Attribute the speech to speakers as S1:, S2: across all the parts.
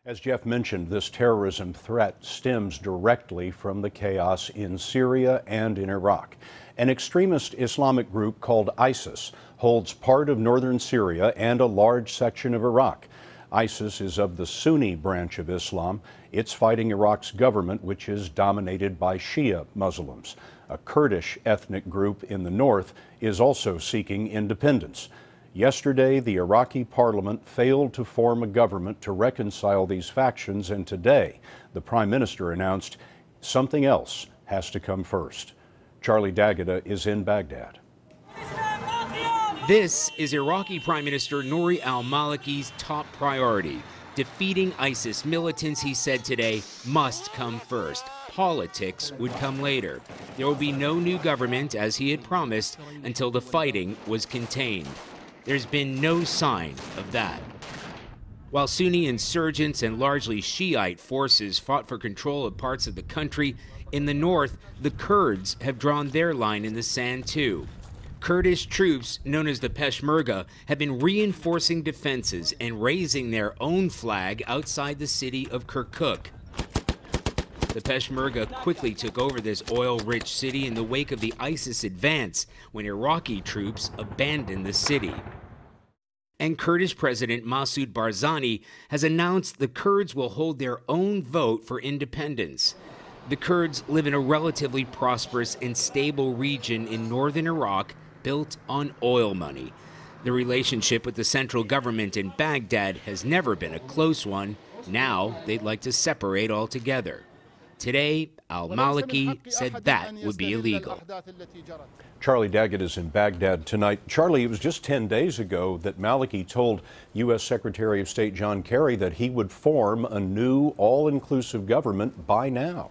S1: As Jeff mentioned, this terrorism threat stems directly from the chaos in Syria and in Iraq. An extremist Islamic group called ISIS holds part of northern Syria and a large section of Iraq. ISIS is of the Sunni branch of Islam. It's fighting Iraq's government, which is dominated by Shia Muslims. A Kurdish ethnic group in the north is also seeking independence. Yesterday, the Iraqi parliament failed to form a government to reconcile these factions, and today, the prime minister announced something else has to come first. Charlie D'Agata is in Baghdad.
S2: This is Iraqi Prime Minister Nouri al-Maliki's top priority. Defeating ISIS militants, he said today, must come first. Politics would come later. There will be no new government, as he had promised, until the fighting was contained. There's been no sign of that. While Sunni insurgents and largely Shiite forces fought for control of parts of the country, in the north, the Kurds have drawn their line in the sand too. Kurdish troops, known as the Peshmerga, have been reinforcing defenses and raising their own flag outside the city of Kirkuk. The Peshmerga quickly took over this oil-rich city in the wake of the ISIS advance when Iraqi troops abandoned the city. And Kurdish President Masoud Barzani has announced the Kurds will hold their own vote for independence. The Kurds live in a relatively prosperous and stable region in northern Iraq built on oil money. The relationship with the central government in Baghdad has never been a close one. Now they'd like to separate altogether. Today, al-Maliki said that would be illegal.
S1: Charlie D'Agata is in Baghdad tonight. Charlie, it was just 10 days ago that Maliki told U.S. Secretary of State John Kerry that he would form a new all-inclusive government by now.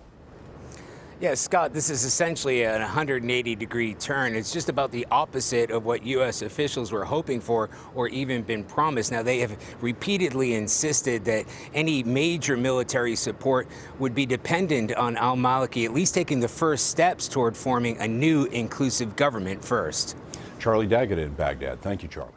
S2: Yeah, Scott, this is essentially an 180-degree turn. It's just about the opposite of what U.S. officials were hoping for or even been promised. Now, they have repeatedly insisted that any major military support would be dependent on al-Maliki at least taking the first steps toward forming a new inclusive government first.
S1: Charlie D'Agata in Baghdad. Thank you, Charlie.